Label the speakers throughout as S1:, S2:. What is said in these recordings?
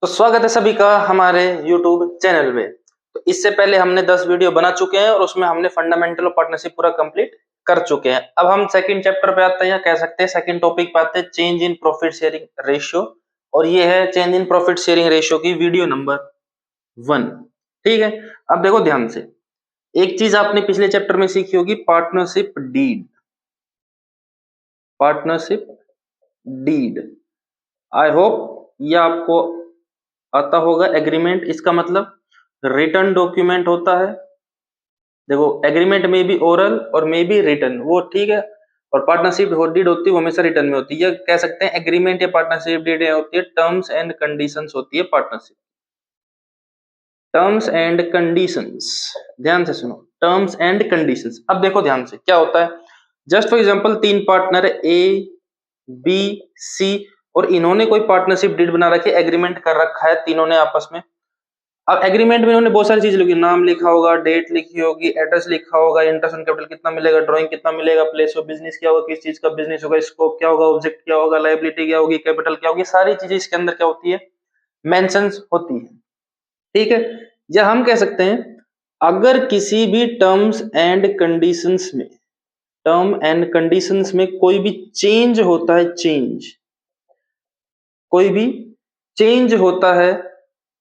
S1: तो स्वागत है सभी का हमारे YouTube चैनल में। तो इससे पहले हमने 10 वीडियो बना चुके हैं और उसमें हमने फंडामेंटल ऑफ पार्टनरशिप पूरा कंप्लीट कर चुके हैं। अब हम सेकंड चैप्टर पे आते हैं, या कह सकते हैं सेकंड टॉपिक पे आते हैं, change in profit sharing ratio. और ये है change in profit sharing ratio की वीडियो नंबर 1। ठीक है, अब देखो ध्यान से, एक चीज आपने पिछले चैप्टर में सीखी होगी, partnership deed. Partnership deed, I hope ये आपको आता होगा। एग्रीमेंट, इसका मतलब रिटर्न डॉक्यूमेंट होता है। देखो, एग्रीमेंट में भी ओरल और में भी रिटर्न, वो ठीक है। और पार्टनरशिप डीड होती है वो हमेशा रिटर्न में होती है। कह सकते हैं एग्रीमेंट या पार्टनरशिप डीड होती है टर्म्स एंड कंडीशंस होती है पार्टनरशिप। टर्म्स एंड कंडीशंस, ध्यान से सुनो, टर्म्स एंड कंडीशंस। अब देखो ध्यान से क्या होता है। Just for example, 3 partner A B C, और इन्होंने कोई पार्टनरशिप डीड बना रखी है, एग्रीमेंट कर रखा है तीनों ने आपस में। अब एग्रीमेंट में इन्होंने बहुत सारी चीज लिखी, नाम लिखा होगा, डेट लिखी होगी, एड्रेस लिखा होगा, इंटरेस्ट ऑन कैपिटल कितना मिलेगा, ड्राइंग कितना मिलेगा, प्लेस ऑफ बिजनेस क्या होगा, किस चीज का बिजनेस होगा, स्कोप क्या होगा, ऑब्जेक्ट क्या होगा, लायबिलिटी क्या होगी, कैपिटल क्या होगी, सारी चीजें इसके अंदर क्या होती है, मेंशंस होती है। ठीक है, या हम कह सकते हैं अगर किसी भी टर्म्स एंड कंडीशंस में, टर्म एंड कंडीशंस में कोई भी चेंज होता है, चेंज, कोई भी चेंज होता है,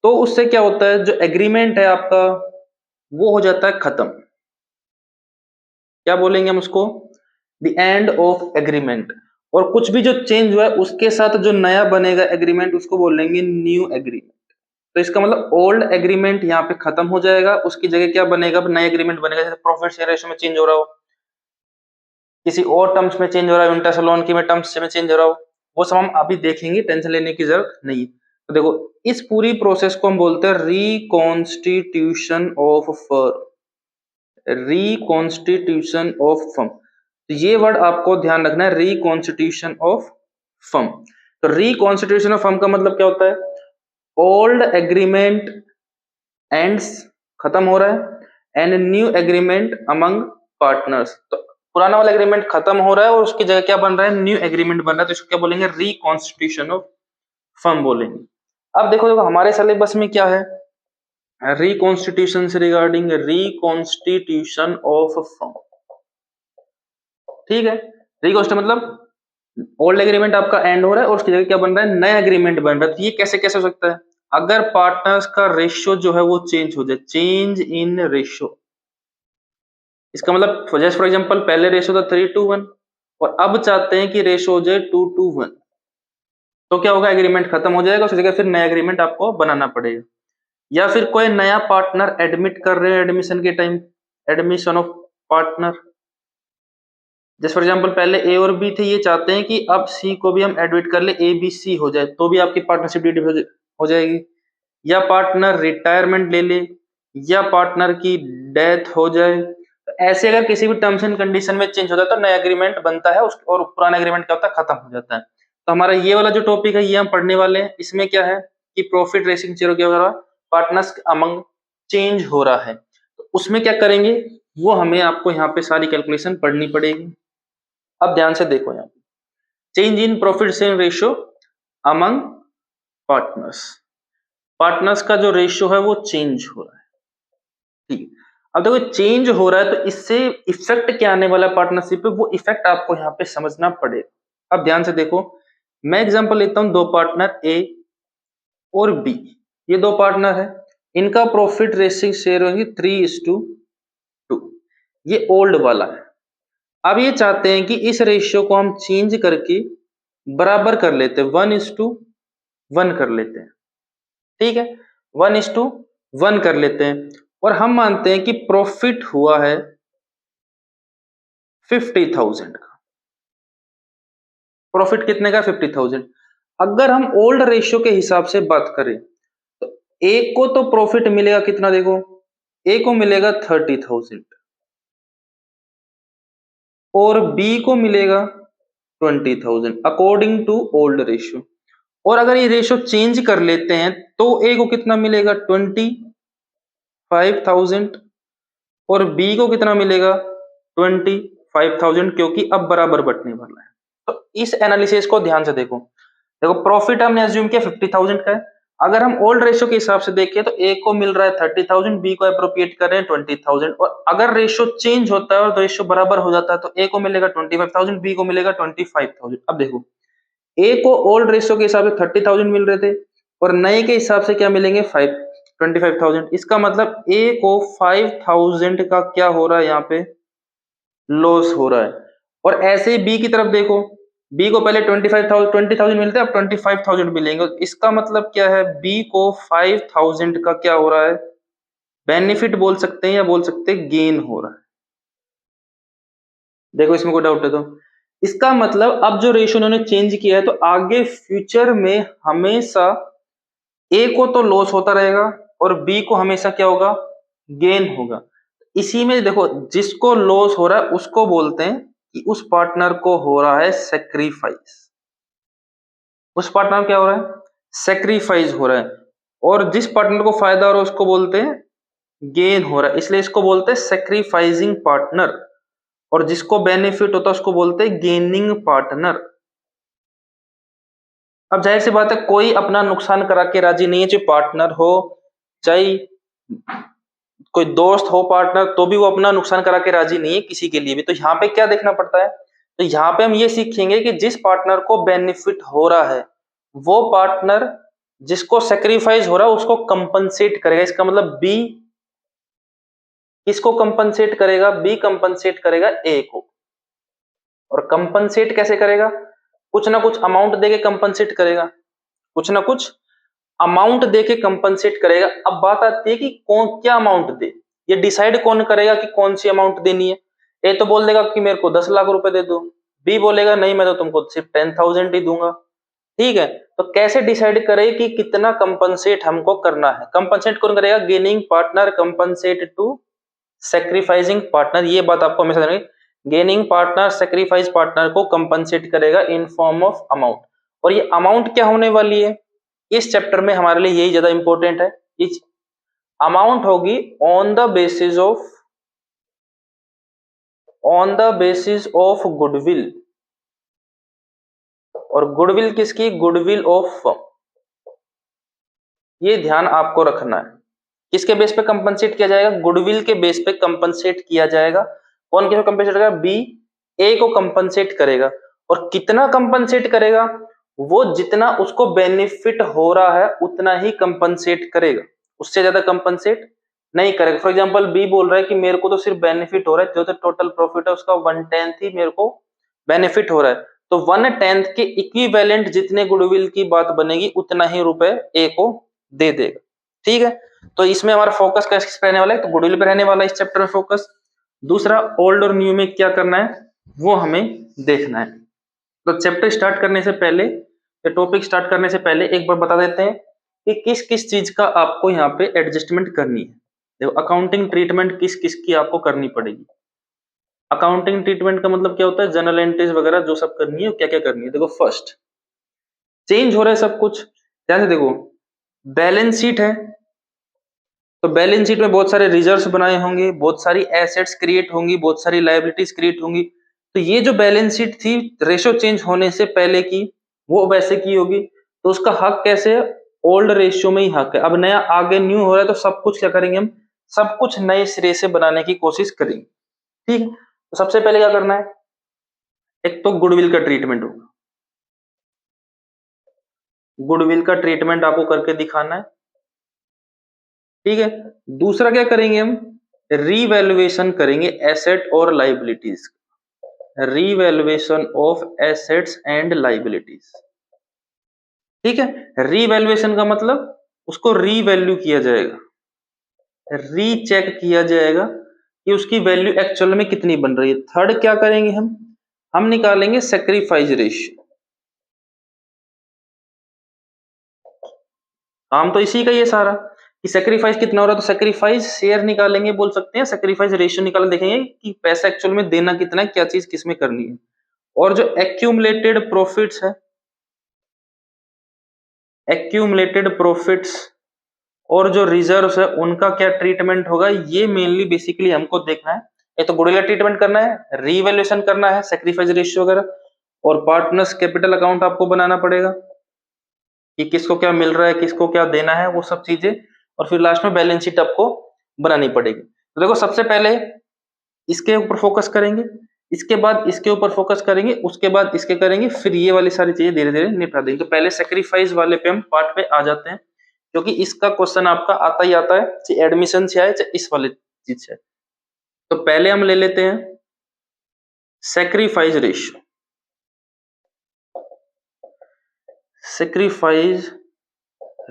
S1: तो उससे क्या होता है, जो एग्रीमेंट है आपका वो हो जाता है खत्म। क्या बोलेंगे हम उसको, द एंड ऑफ एग्रीमेंट। और कुछ भी जो चेंज हुआ है उसके साथ जो नया बनेगा एग्रीमेंट, उसको बोलेंगे न्यू एग्रीमेंट। तो इसका मतलब ओल्ड एग्रीमेंट यहाँ पे खत्म हो जाएगा, उसकी जगह क्या बनेगा, नया एग्रीमेंट बनेगा। जैसे प्रॉफिट शेयर रेशियो में चेंज हो रहा हो, किसी और टर्म्स में चेंज हो रहा है, इंटरेस्ट लोन की में टर्म्स में चेंज हो रहा हो, वो सब हम अभी देखेंगे, टेंशन लेने की जरूरत नहीं। तो देखो, इस पूरी प्रोसेस को हम बोलते हैं reconstitution of firm. Reconstitution of firm, तो ये वर्ड आपको ध्यान रखना है, रिकॉन्स्टिट्यूशन ऑफ फर्म। तो रिकॉन्स्टिट्यूशन ऑफ फर्म का मतलब क्या होता है, ओल्ड एग्रीमेंट एंड्स, खत्म हो रहा है, and new agreement among partners. तो पुराना वाला एग्रीमेंट खत्म हो रहा है और उसकी जगह क्या बन रहा है, न्यू एग्रीमेंट बन रहा है। तो इसको क्या बोलेंगे, रिकॉन्स्टिट्यूशन ऑफ फर्म बोलेंगे। अब देखो देखो हमारे सिलेबस में क्या है, रिकॉन्स्टिट्यूशन से रिगार्डिंग रिकॉन्स्टिट्यूशन ऑफ फर्म। ठीक है, रिकॉन्स्टिट्यूशन मतलब ओल्ड एग्रीमेंट आपका एंड हो रहा है और उसकी जगह क्या बन रहा है, नया एग्रीमेंट बन रहा है। तो ये कैसे कैसे हो सकता है, अगर पार्टनर्स का रेशियो जो है वो चेंज हो जाए, चेंज इन रेशियो। इसका मतलब जस्ट फॉर एग्जांपल, पहले रेशियो था 3:1 और अब चाहते हैं कि रेशियो हो जाए 2:1, तो क्या होगा, एग्रीमेंट खत्म हो जाएगा, उसकी जगह फिर नया एग्रीमेंट आपको बनाना पड़ेगा। या फिर कोई नया पार्टनर एडमिट कर रहे हैं एडमिशन के टाइम, एडमिशन ऑफ पार्टनर। जैसे फॉर एग्जांपल पहले ए और बी थे, ये चाहते हैं कि अब सी को भी हम एडमिट कर ले, ए बी सी हो जाए, तो भी आपकी पार्टनरशिप डीड हो जाएगी। या पार्टनर रिटायरमेंट ले ले, या पार्टनर की डेथ हो जाए, तो ऐसे अगर किसी भी टर्म्स एंड कंडीशन में चेंज होता है तो नया एग्रीमेंट बनता है, और पुराना एग्रीमेंट क्या होता है, खत्म हो जाता है। तो हमारा ये वाला जो टॉपिक है ये हम पढ़ने वाले हैं। इसमें क्या है कि प्रॉफिट रेशियो जीरो क्या हो रहा है, पार्टनर्स अमंग चेंज हो रहा है, तो उसमें क्या करेंगे, वो हमें आपको यहाँ पे सारी कैलकुलेशन पढ़नी पड़ेगी। अब ध्यान से देखो, यहाँ पे change in profit sharing ratio among partners. Partners का जो रेशियो है वो चेंज हो रहा है। ठीक, अब देखो चेंज हो रहा है तो इससे इफेक्ट क्या आने वाला है पार्टनरशिप पे, वो इफेक्ट आपको यहाँ पे समझना पड़ेगा। अब ध्यान से देखो, मैं एग्जांपल लेता हूं, दो पार्टनर ए और बी, ये दो पार्टनर है, इनका प्रॉफिट रेशियो शेयर होगी 3:2, ये ओल्ड वाला है। अब ये चाहते हैं कि इस रेशियो को हम चेंज करके बराबर कर लेते हैं, 1:1 कर लेते हैं। ठीक है, 1:1 कर लेते हैं, और हम मानते हैं कि प्रॉफिट हुआ है 50,000 का। प्रॉफिट कितने का, 50,000। अगर हम ओल्ड रेशियो के हिसाब से बात करें तो ए को तो प्रॉफिट मिलेगा कितना, देखो ए को मिलेगा 30,000 और बी को मिलेगा 20,000 अकॉर्डिंग टू ओल्ड रेशियो। और अगर ये रेशियो चेंज कर लेते हैं तो ए को कितना मिलेगा, 25,000 और बी को कितना मिलेगा, 25,000, क्योंकि अब बराबर बटने वाला है। तो इस एनालिसिस को ध्यान से देखो, देखो प्रॉफिट हमने अज्यूम किया 50,000 का है। अगर हम ओल्ड रेशियो के हिसाब से देखें तो ए को मिल रहा है 30,000, बी को अप्रोप्रिएट कर रहे हैं 20,000, और अगर रेशियो चेंज होता है और रेशियो बराबर हो जाता है तो ए को मिलेगा 25,000, बी को मिलेगा 25,000। अब देखो, ए को ओल्ड रेशियो के हिसाब से 30,000 मिल रहे थे और नए के हिसाब से क्या मिलेंगे 25,000। इसका मतलब ए को 5,000 का क्या हो रहा है, यहाँ पे लॉस हो रहा है। और ऐसे ही बी की तरफ देखो, बी को पहले 20,000 मिलते हैं, अब 25,000 मिलेंगे। इसका मतलब क्या है, बी को 5,000 का क्या हो रहा है, बेनिफिट बोल सकते हैं या बोल सकते हैं गेन हो रहा है। देखो इसमें कोई डाउट है तो इसका मतलब अब जो रेशियो उन्होंने चेंज किया है तो आगे फ्यूचर में हमेशा ए को तो लॉस होता रहेगा और बी को हमेशा क्या होगा, गेन होगा। इसी में देखो, जिसको लॉस हो रहा है उसको बोलते हैं कि उस पार्टनर को हो रहा है सेक्रीफाइस। उस पार्टनर क्या हो रहा है, सेक्रीफाइस हो रहा है। और जिस पार्टनर को फायदा हो रहा है उसको बोलते हैं गेन हो रहा है, इसलिए इसको बोलते हैं सेक्रीफाइसिंग पार्टनर। और जिसको बेनिफिट होता है उसको बोलते हैं गेनिंग पार्टनर। अब जाहिर सी बात है, कोई अपना नुकसान करा के राजी नहीं है, चाहे पार्टनर हो चाहे कोई दोस्त हो पार्टनर, तो भी वो अपना नुकसान करा के राजी नहीं है किसी के लिए भी। तो यहाँ पे क्या देखना पड़ता है, तो यहाँ पे हम ये सीखेंगे कि जिस पार्टनर को बेनिफिट हो रहा है वो पार्टनर जिसको सेक्रीफाइस हो रहा है उसको कंपनसेट करेगा। इसका मतलब बी किसको कंपनसेट करेगा, बी कंपनसेट करेगा ए को। और कंपनसेट कैसे करेगा, कुछ ना कुछ अमाउंट देके कंपनसेट करेगा, कुछ ना कुछ अमाउंट देके कंपनसेट करेगा। अब बात आती है कि कौन क्या अमाउंट दे, ये डिसाइड कौन करेगा कि कौन सी अमाउंट देनी है। ए तो बोल देगा कि मेरे को 10 लाख रुपए दे दो, बी बोलेगा नहीं मैं तो तुमको सिर्फ 10,000 ही दूंगा। ठीक है, तो कैसे डिसाइड करे कि कितना कंपनसेट हमको करना है, कंपनसेट कौन करेगा, gaining partner compensate to sacrificing partner. ये बात आपको हमेशा ध्यान रखनी, गेनिंग पार्टनर सेक्रीफाइस पार्टनर को कंपनसेट करेगा इन फॉर्म ऑफ अमाउंट। और ये अमाउंट क्या होने वाली है, इस चैप्टर में हमारे लिए यही ज्यादा इंपॉर्टेंट है। इस अमाउंट होगी on the basis of goodwill. और गुडविल किसकी, गुडविल ऑफ फर्म। ये ध्यान आपको रखना है, किसके बेस पे कंपनसेट किया जाएगा, गुडविल के बेस पे कंपनसेट किया जाएगा। कौन किसको कंपनसेट करेगा, बी ए को कंपनसेट करेगा। और कितना कंपनसेट करेगा, वो जितना उसको बेनिफिट हो रहा है उतना ही कंपनसेट करेगा, उससे ज्यादा कंपनसेट नहीं करेगा। फॉर एग्जांपल बी बोल रहा है कि मेरे को तो सिर्फ बेनिफिट हो रहा है, जो तो टोटल प्रॉफिट है उसका 1/10 ही मेरे को बेनिफिट हो रहा है, तो 1/10 के इक्विवेलेंट जितने गुडविल की बात बनेगी उतना ही रुपए ए को दे देगा। ठीक है, तो इसमें हमारा फोकस किस पे रहने वाला है, तो गुडविल पे रहने वाला है इस चैप्टर में फोकस। दूसरा, ओल्ड और न्यू में क्या करना है वो हमें देखना है। तो चैप्टर स्टार्ट करने से पहले या टॉपिक स्टार्ट करने से पहले एक बार बता देते हैं कि किस किस चीज का आपको यहाँ पे एडजस्टमेंट करनी है। देखो, अकाउंटिंग ट्रीटमेंट किस किस की आपको करनी पड़ेगी। अकाउंटिंग ट्रीटमेंट का मतलब क्या होता है, जनरल एंट्रीज वगैरह जो सब करनी है, क्या क्या करनी है। देखो, फर्स्ट चेंज हो रहा है सब कुछ, ध्यान से देखो, बैलेंस शीट है तो बैलेंस शीट में बहुत सारे रिजर्व्स बनाए होंगे, बहुत सारी एसेट्स क्रिएट होंगी, बहुत सारी लायबिलिटीज क्रिएट होंगी। तो ये जो बैलेंस शीट थी रेशो चेंज होने से पहले की, वो वैसे की होगी, तो उसका हक कैसे है, ओल्ड रेशियो में ही हक है। अब नया आगे न्यू हो रहा है तो सब कुछ क्या करेंगे हम, सब कुछ नए सिरे से बनाने की कोशिश करेंगे। ठीक है, तो सबसे पहले क्या करना है, एक तो गुडविल का ट्रीटमेंट होगा, गुडविल का ट्रीटमेंट आपको करके दिखाना है। ठीक है, दूसरा क्या करेंगे हम, रीवैल्यूएशन करेंगे एसेट और liabilities, revaluation of assets and liabilities. ठीक है, रीवैल्यूएशन का मतलब उसको रीवैल्यू किया जाएगा, रीचेक किया जाएगा कि उसकी वैल्यू एक्चुअल में कितनी बन रही है। थर्ड क्या करेंगे हम निकालेंगे सेक्रीफाइस रेशियो। काम तो इसी का ही है सारा कि सेक्रीफाइस कितना हो रहा है, तो सेक्रीफाइस शेयर निकालेंगे, बोल सकते हैं सेक्रीफाइस रेशियो निकाल, देखेंगे कि पैसा एक्चुअल में देना कितना है, क्या चीज किसमें करनी है। और जो एक्यूमुलेटेड प्रॉफिट्स है, एक्यूमुलेटेड प्रॉफिट्स और जो रिजर्व्स है उनका क्या ट्रीटमेंट होगा, ये मेनली बेसिकली हमको देखना है। ये तो गुडविल ट्रीटमेंट करना है, रीवैल्यूएशन करना है, सेक्रीफाइस रेशियो वगैरह, और पार्टनर्स कैपिटल अकाउंट आपको बनाना पड़ेगा। कि किसको क्या मिल रहा है, किसको क्या देना है, वो सब चीजें, और फिर लास्ट में बैलेंस शीट आपको बनानी पड़ेगी। तो देखो सबसे पहले इसके ऊपर फोकस करेंगे, इसके बाद इसके ऊपर फोकस करेंगे, उसके बाद इसके करेंगे, फिर ये वाली सारी चीजें धीरे धीरे निपटा देंगे। तो पहले सेक्रीफाइस वाले पे हम पार्ट पे आ जाते हैं, क्योंकि इसका क्वेश्चन आपका आता ही आता है, चाहे एडमिशन से आए चाहे इस वाले चीज से। तो पहले हम ले लेते हैं सेक्रीफाइस रेशियो। सेक्रीफाइस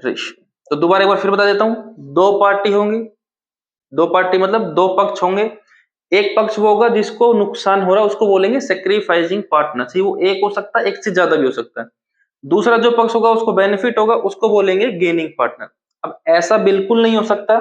S1: रेशियो तो दोबारा एक बार फिर बता देता हूं, दो पार्टी होंगी, दो पार्टी मतलब दो पक्ष होंगे। एक पक्ष वो होगा जिसको नुकसान हो रहा है, उसको बोलेंगे सेक्रीफाइसिंग पार्टनर। वो एक हो सकता है, एक से ज्यादा भी हो सकता है। दूसरा जो पक्ष होगा उसको बेनिफिट होगा, उसको बोलेंगे गेनिंग पार्टनर। अब ऐसा बिल्कुल नहीं हो सकता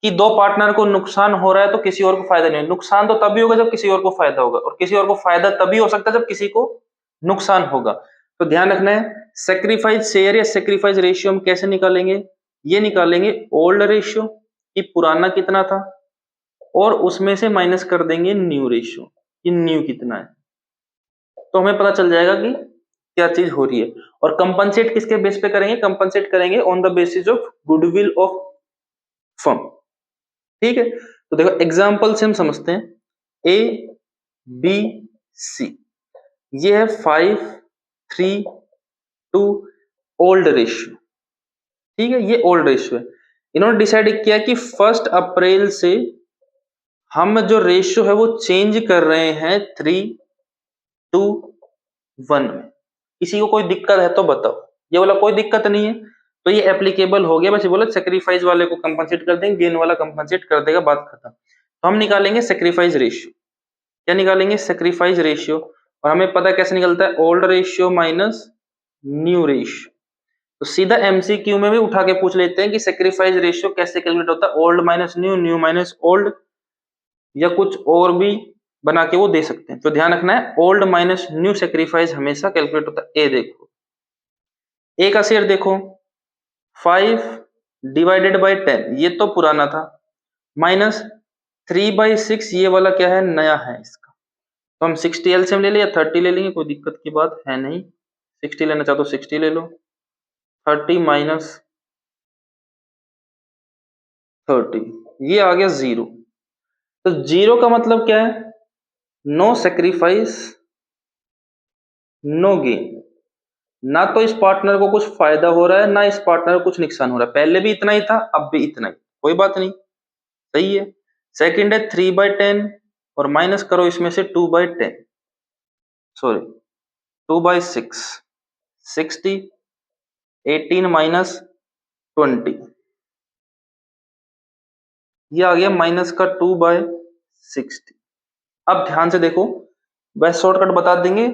S1: कि दो पार्टनर को नुकसान हो रहा है तो किसी और को फायदा नहीं हो। नुकसान तो तभी होगा जब किसी और को फायदा होगा, और किसी और को फायदा तभी हो सकता है जब किसी को नुकसान होगा। तो ध्यान रखना है, सेक्रीफाइस शेयर या सेक्रीफाइस रेशियो हम कैसे निकालेंगे? ये निकालेंगे ओल्ड रेशियो कि पुराना कितना था, और उसमें से माइनस कर देंगे न्यू रेशियो कि न्यू कितना है। तो हमें पता चल जाएगा कि क्या चीज हो रही है। और कंपनसेट किसके बेस पे करेंगे? कंपनसेट करेंगे on the basis of goodwill of firm. ठीक है, तो देखो एग्जांपल से हम समझते हैं। ए बी सी, ये है 5:3:2 ओल्ड रेशियो। ठीक है, ये ओल्ड रेशियो है। इन्होंने डिसाइड किया कि 1 अप्रैल से हम जो रेशियो है वो चेंज कर रहे हैं 3:1 में। किसी को कोई दिक्कत है तो बताओ? ये वाला कोई दिक्कत नहीं है, तो ये एप्लीकेबल हो गया। बस ये बोला सेक्रीफाइस वाले को कंपनसेट कर देंगे, गेन वाला कंपनसेट कर देगा, बात खत्म। तो हम निकालेंगे सेक्रीफाइस रेशियो। क्या निकालेंगे? Sacrifice ratio. और हमें पता कैसे निकलता है? Old ratio minus new ratio. तो सीधा एमसीक्यू में भी उठा के पूछ लेते हैं कि सेक्रीफाइस रेशियो कैसे कैलकुलेट होता है, old minus new, new minus old, या कुछ और भी बना के वो दे सकते हैं। तो ध्यान रखना है, ओल्ड माइनस न्यू सेक्रीफाइस हमेशा कैलकुलेट होता है। ए देखो, ए का शेयर देखो 5/10, ये तो पुराना था, माइनस 3/6, ये वाला क्या है? नया है इसका। तो हम 60 एलसीएम ले लें या 30 ले लेंगे, कोई दिक्कत की बात है नहीं। 60 लेना चाहो तो 60 ले लो। 30 माइनस 30, ये आ गया 0। तो 0 का मतलब क्या है? No sacrifice no gain. ना तो इस पार्टनर को कुछ फायदा हो रहा है, ना इस पार्टनर को कुछ नुकसान हो रहा है। पहले भी इतना ही था, अब भी इतना ही, कोई बात नहीं, सही है। सेकंड है 3/10, और माइनस करो इसमें से 2/10, सॉरी 2/6, 60, 18 माइनस 20, ये आ गया माइनस का 2/60। अब ध्यान से देखो, बस शॉर्टकट बता देंगे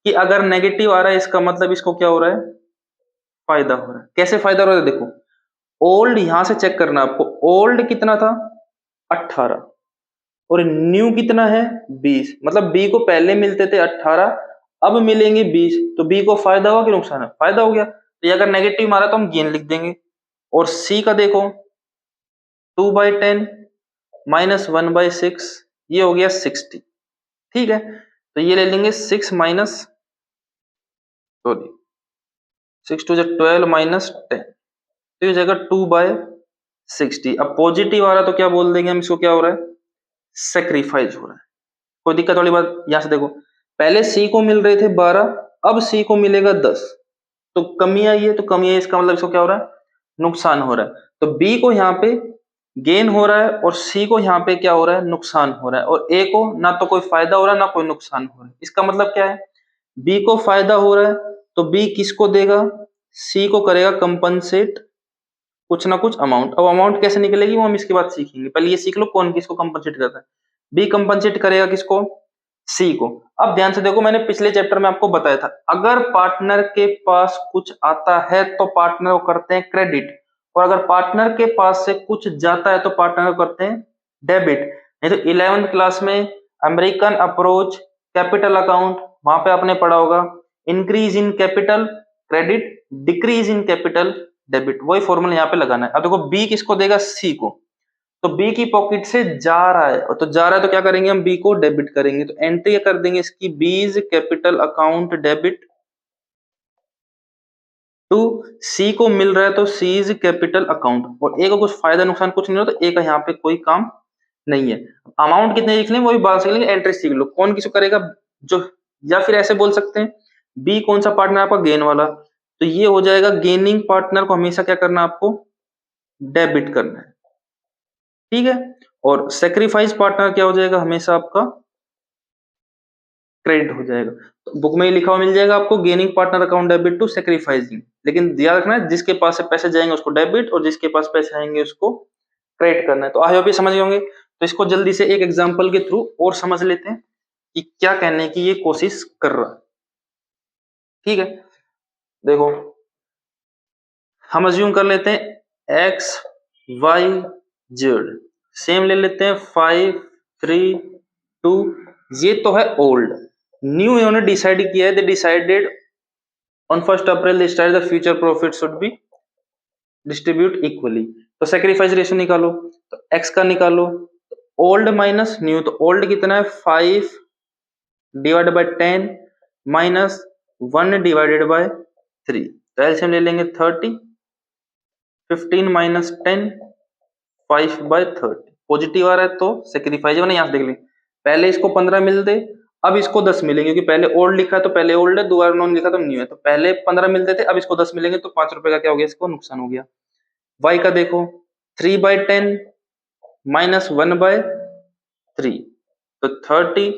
S1: कि अगर नेगेटिव आ रहा है इसका मतलब इसको क्या हो रहा है? फायदा हो रहा है। कैसे फायदा हो रहा है? देखो, ओल्ड यहां से चेक करना आपको, ओल्ड कितना था? 18, और न्यू कितना है? 20। मतलब बी को पहले मिलते थे 18, अब मिलेंगे 20। तो बी को फायदा हुआ कि नुकसान है? फायदा हो गया। तो ये अगर नेगेटिव मारा तो हम गेन लिख देंगे। और सी का देखो 2/10 माइनस 1/6, ये हो गया 60। ठीक है, तो ये ले लेंगे 6 माइनस, सॉरी 6 टू 12 माइनस 10, तो ये जाएगा 2/60। अब पॉजिटिव आ रहा है तो क्या बोल देंगे हम इसको? क्या हो रहा है? सेक्रीफाइस हो रहा है। कोई दिक्कत वाली बात? यहां से देखो, पहले सी को मिल रहे थे 12, अब सी को मिलेगा 10, तो कमी आई है। तो कमी आई, इसका मतलब इसको क्या हो रहा है? नुकसान हो रहा है। तो बी को यहाँ पे गेन हो रहा है, और सी को यहाँ पे क्या हो रहा है? नुकसान हो रहा है। और ए को ना तो कोई फायदा हो रहा है ना कोई नुकसान हो रहा है। इसका मतलब क्या है? बी को फायदा हो रहा है तो बी किसको देगा? सी को करेगा कंपनसेट कुछ ना कुछ अमाउंट। अब अमाउंट कैसे निकलेगी वो हम इसके बाद सीखेंगे, पहले ये सीख लो कौन किसको कंपनसेट करता है। बी कंपनसेट करेगा किसको? सी को। अब ध्यान से देखो, मैंने पिछले चैप्टर में आपको बताया था, अगर पार्टनर के पास कुछ आता है तो पार्टनर को करते हैं क्रेडिट, और अगर पार्टनर के पास से कुछ जाता है तो पार्टनर को करते हैं डेबिट। नहीं तो 11th क्लास में अमेरिकन अप्रोच कैपिटल अकाउंट, वहां पे आपने पढ़ा होगा increase in capital credit, decrease in capital debit. वही फॉर्मूला यहाँ पे लगाना है। अब देखो, बी किसको देगा? सी को। तो बी की पॉकेट से जा रहा है, और तो जा रहा है तो क्या करेंगे हम? बी को डेबिट करेंगे। तो एंट्री कर देंगे इसकी, B's capital account debit to C को मिल रहा है तो सी इज कैपिटल अकाउंट, और ए को कुछ फायदा नुकसान कुछ नहीं हो तो ए का यहाँ पे कोई काम नहीं है। अमाउंट कितने लिख लें वो भी बात सीख लेंगे, एंट्री सीख लो कौन किसको करेगा जो, या फिर ऐसे बोल सकते हैं बी कौन सा पार्टनर आपका गेन वाला, तो ये हो जाएगा गेनिंग पार्टनर को हमेशा क्या करना है आपको डेबिट करना है, ठीक है। और सेक्रीफाइस पार्टनर क्या हो जाएगा हमेशा आपका क्रेडिट हो जाएगा। तो बुक में ही लिखा हुआ मिल जाएगा आपको gaining partner account debit to sacrificing, लेकिन ध्यान रखना है जिसके पास से पैसे जाएंगे उसको डेबिट और जिसके पास पैसे आएंगे उसको क्रेडिट करना है। तो आई होप ये समझ गए होंगे। तो इसको जल्दी से एक एग्जांपल के थ्रू और समझ लेते हैं कि क्या कहने की ये कोशिश कर रहा है, ठीक है। देखो हम अज्यूम कर लेते हैं एक्स वाई जेड, सेम ले लेते हैं 5 3 2, ये तो है ओल्ड। न्यू इन्होंने डिसाइड किया है, they decided on 1 April they start the future profit should be distribute equally. तो सेक्रीफाइस रेशियो निकालो, तो एक्स का निकालो, ओल्ड माइनस न्यू, तो ओल्ड कितना है 5 divided by 10 minus 1 divided by 3, तो एलसीएम ले लेंगे 30, 15 माइनस 10 5 बाय 30, पॉजिटिव आ रहा है तो सेक्रीफाइस बना, यहां से देख लें पहले इसको 15 मिलते अब इसको 10 मिलेंगे, क्योंकि पहले ओल्ड लिखा है तो पहले ओल्ड है, दोबारा नॉन लिखा तो न्यू है, तो पहले 15 मिलते थे अब इसको 10 मिलेंगे तो 5 रुपए का क्या हो गया इसको नुकसान हो गया। y का देखो 3 बाय 10 माइनस 1 बाय 3, तो 30,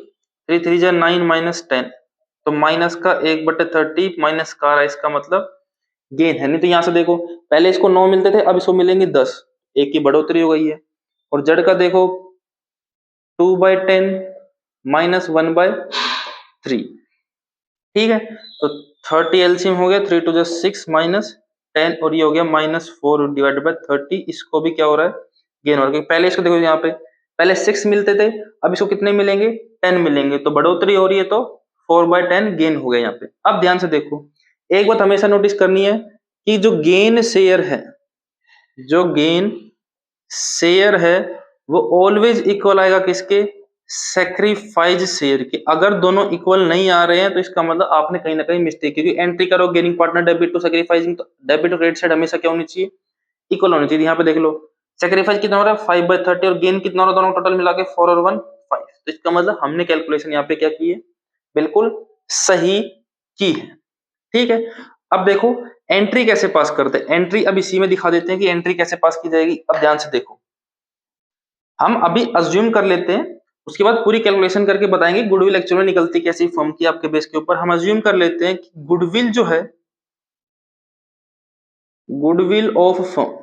S1: 3 3 जा 9 माइनस 10, तो माइनस का 1/30 माइनस का रहा, इसका मतलब गेन है। नहीं तो यहां से देखो पहले इसको 9 मिलते थे अब इसको मिलेंगे 10, एक की बढ़ोतरी हो गई है। और जड़ का देखो 2 बाय 10 माइनस 1 बाय 3, ठीक है। तो 30 एलसीएम हो गया, 3 2 जा 6 माइनस 10, और ये हो गया माइनस 4 डिवाइडेड बाय 30, इसको भी क्या हो रहा है गेन हो रहा है। पहले इसको देखो यहाँ पे पहले 6 मिलते थे अब इसको कितने मिलेंगे 10 मिलेंगे, तो बढ़ोतरी हो रही है तो 4 बाय 10 गेन हो गया यहाँ पे। अब ध्यान से देखो एक बात हमेशा नोटिस करनी है कि जो गेन शेयर है, जो गेन शेयर है वो ऑलवेज इक्वल आएगा किसके सेक्रीफाइस शेयर के। अगर दोनों इक्वल नहीं आ रहे हैं तो इसका मतलब आपने कहीं ना कहीं मिस्टेक, क्योंकि एंट्री करो gaining partner debit to sacrificing, तो डेबिट और क्रेडिट साइड हमेशा क्या होनी चाहिए इक्वल होनी चाहिए। यहाँ पे देख लो सेक्रीफाइस कितना हो रहा है 5 बाय 30 और गेन कितना हो रहा है दोनों टोटल मिला के 4 और 1 5, तो इसका मतलब हमने कैलकुलेशन यहाँ पे क्या की है बिल्कुल सही की है, ठीक है। अब देखो एंट्री कैसे पास करते हैं, एंट्री अब इसी में दिखा देते हैं कि एंट्री कैसे पास की जाएगी। अब ध्यान से देखो हम अभी अज्यूम कर लेते हैं, उसके बाद पूरी कैलकुलेशन करके बताएंगे गुडविल एक्चुअली में निकलती कैसी फर्म की आपके बेस के ऊपर। हम अज्यूम कर लेते हैं कि गुडविल जो है गुडविल ऑफ फर्म,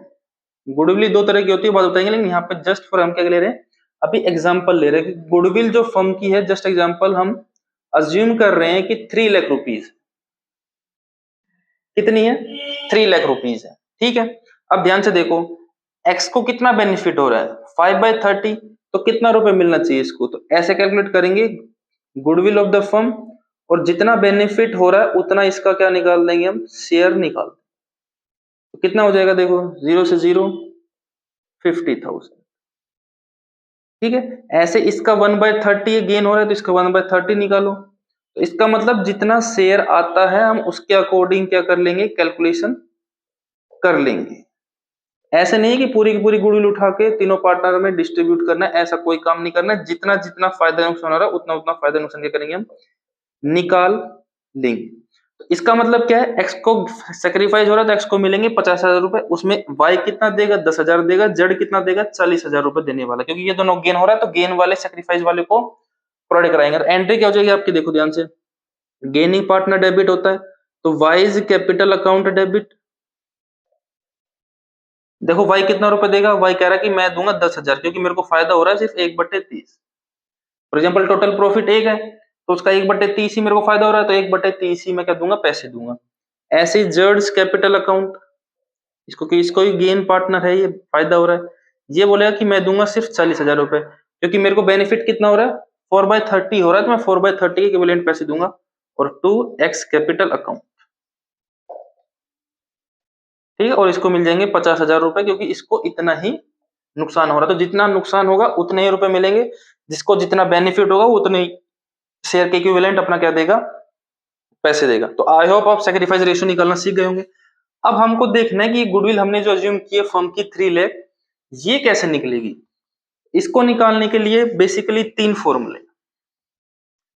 S1: गुडविल दो तरह की होती है बात बताएंगे, लेकिन यहाँ पे जस्ट फॉर हम क्या ले रहे हैं अभी एग्जांपल ले रहे हैं कि गुडविल जो फर्म की है जस्ट एग्जांपल हम अज्यूम कर रहे हैं कि 3 लाख रुपीज, कितनी है 3 लाख रुपीज है, ठीक है। अब ध्यान से देखो एक्स को कितना बेनिफिट हो रहा है 5 बाय 30, तो कितना रुपए मिलना चाहिए इसको, तो ऐसे कैलकुलेट करेंगे गुडविल ऑफ द फर्म और जितना बेनिफिट हो रहा है उतना इसका क्या निकाल देंगे हम शेयर निकाल, तो कितना हो जाएगा देखो 0 से 0 50,000, ठीक है। ऐसे इसका 1 बाय 30 गेन हो रहा है तो इसका 1 बाय 30 निकालो, तो इसका मतलब जितना शेयर आता है हम उसके अकॉर्डिंग क्या कर लेंगे कैलकुलेशन कर लेंगे। ऐसे नहीं कि पूरी की पूरी गुडविल उठा के तीनों पार्टनर में डिस्ट्रीब्यूट करना है, ऐसा कोई काम नहीं करना है। जितना जितना फायदा नुकसान हो रहा है उतना उतना फायदा नुकसान क्या करेंगे हम निकाल लेंगे। तो इसका मतलब क्या है एक्स को सेक्रीफाइस हो रहा है तो एक्स को मिलेंगे 50,000 रुपए, उसमें वाई कितना देगा 10,000 देगा, जेड कितना देगा 40,000 रुपए देने वाला, क्योंकि ये दोनों गेन हो रहा है तो गेन वाले सेक्रीफाइस वाले को प्रोवाइड कराएंगे। और एंट्री क्या हो जाएगी आपकी देखो ध्यान से, गेनिंग पार्टनर डेबिट होता है तो वाइज कैपिटल अकाउंट डेबिट, देखो वाई कितना रुपए देगा, वाई कह रहा है कि मैं दूंगा 10,000 क्योंकि मेरे को फायदा हो रहा है सिर्फ 1/30, फॉर एग्जाम्पल टोटल प्रॉफिट 1 है तो उसका 1/30 ही मेरे को फायदा हो रहा है तो 1/30 ही मैं क्या दूंगा पैसे दूंगा। ऐसे जेड्स कैपिटल अकाउंट, इसको कि इसको ही गेन पार्टनर है ये फायदा हो रहा है, ये बोलेगा कि मैं दूंगा सिर्फ 40,000 रुपए क्योंकि मेरे को बेनिफिट कितना हो रहा है 4/30 हो रहा है तो मैं 4/30 के इक्विवेलेंट पैसे दूंगा। और 2x कैपिटल अकाउंट, ठीक है, और इसको मिल जाएंगे 50,000 रुपए क्योंकि इसको इतना ही नुकसान हो रहा है, तो जितना नुकसान होगा उतने ही रुपए मिलेंगे, जिसको जितना बेनिफिट होगा उतने ही शेयर के इक्विवेलेंट अपना क्या देगा पैसे देगा। तो आई होप आप सैक्रिफाइस रेशियो निकालना सीख गए होंगे। अब हमको देखना है कि गुडविल हमने जो अज्यूम की है फर्म की 3 लाख, ये कैसे निकलेगी। इसको निकालने के लिए बेसिकली 3 फॉर्मूले।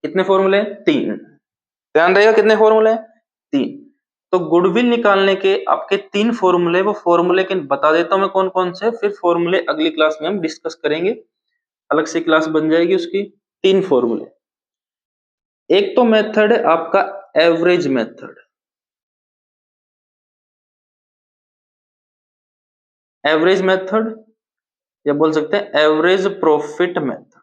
S1: कितने फॉर्मूले? 3। ध्यान रहेगा कितने फॉर्मूले? 3। तो गुडविल निकालने के आपके 3 फॉर्मूले, वो फॉर्मूले के बता देता हूं मैं कौन कौन से, फिर फॉर्मूले अगली क्लास में हम डिस्कस करेंगे, अलग से क्लास बन जाएगी उसकी। 3 फॉर्मूले। एक तो मेथड है आपका एवरेज मेथड, एवरेज मेथड या बोल सकते हैं एवरेज प्रॉफिट मेथड।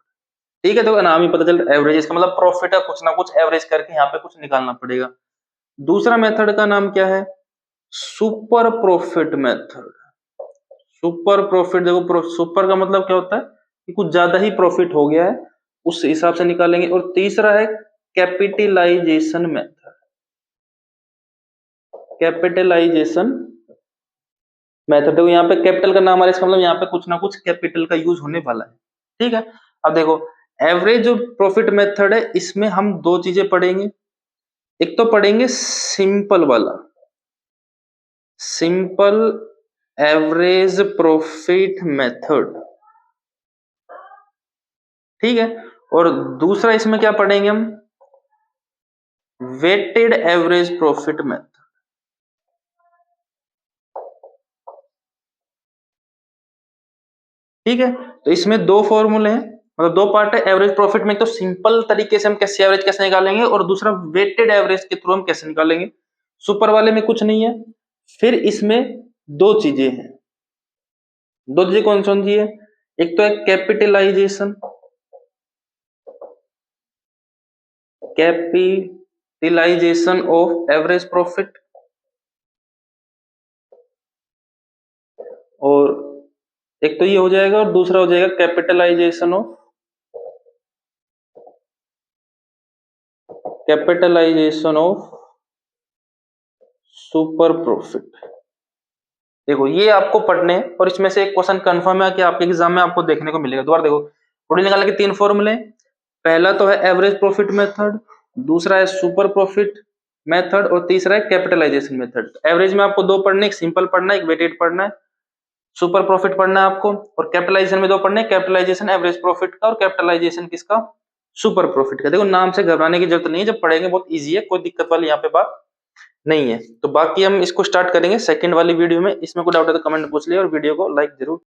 S1: ठीक है, तो नाम ही पता चल रहा है एवरेज, इसका मतलब प्रॉफिट है, कुछ ना कुछ एवरेज करके यहाँ पे कुछ निकालना पड़ेगा। दूसरा मेथड का नाम क्या है? Super profit method. Super profit, देखो सुपर का मतलब क्या होता है कि कुछ ज्यादा ही प्रॉफिट हो गया है, उस हिसाब से निकालेंगे। और तीसरा है कैपिटलाइजेशन मेथड। कैपिटलाइजेशन मेथड, देखो यहाँ पे कैपिटल का नाम आ रहा है, इसका मतलब यहाँ पे कुछ ना कुछ कैपिटल का यूज होने वाला है। ठीक है, अब देखो एवरेज जो प्रॉफिट मेथड है, इसमें हम 2 चीजें पढ़ेंगे। एक तो पढ़ेंगे सिंपल वाला, सिंपल एवरेज प्रॉफिट मेथड। ठीक है, और दूसरा इसमें क्या पढ़ेंगे हम? Weighted average profit method. ठीक है, तो इसमें 2 फॉर्मूले हैं, मतलब 2 पार्ट है एवरेज प्रॉफिट में। तो सिंपल तरीके से हम कैसे एवरेज कैसे निकालेंगे, और दूसरा वेटेड एवरेज के थ्रू हम कैसे निकालेंगे। सुपर वाले में कुछ नहीं है। फिर इसमें 2 चीजें हैं। 2 चीजें कौन कौन सी है? एक तो है capitalization, capitalization of average profit, और एक तो ये हो जाएगा, और दूसरा हो जाएगा कैपिटलाइजेशन ऑफ सुपर प्रॉफिट। देखो ये आपको पढ़ने हैं, और इसमें से एक क्वेश्चन कंफर्म है कि आपके एग्जाम में आपको देखने को मिलेगा। दोबारा देखो, थोड़ी निकालने के 3 फॉर्मूले। पहला तो है एवरेज प्रॉफिट मेथड, दूसरा है सुपर प्रॉफिट मेथड, और तीसरा है कैपिटलाइजेशन मेथड। एवरेज में आपको 2 पढ़ने, एक सिंपल पढ़ना है, एक वेटेड पढ़ना है। सुपर प्रॉफिट पढ़ना है आपको, और कैपिटलाइजेशन में 2 पढ़ने, कैपिटलाइजेशन एवरेज प्रॉफिट का और कैपिटलाइजेशन किसका? सुपर प्रॉफिट का। देखो नाम से घबराने की जरूरत नहीं है, जब पढ़ेंगे बहुत ईजी है, कोई दिक्कत वाली यहाँ पे बात नहीं है। तो बाकी हम इसको स्टार्ट करेंगे सेकंड वाली वीडियो में। इसमें कोई डाउट है तो कमेंट पूछ लिया, और वीडियो को लाइक जरूर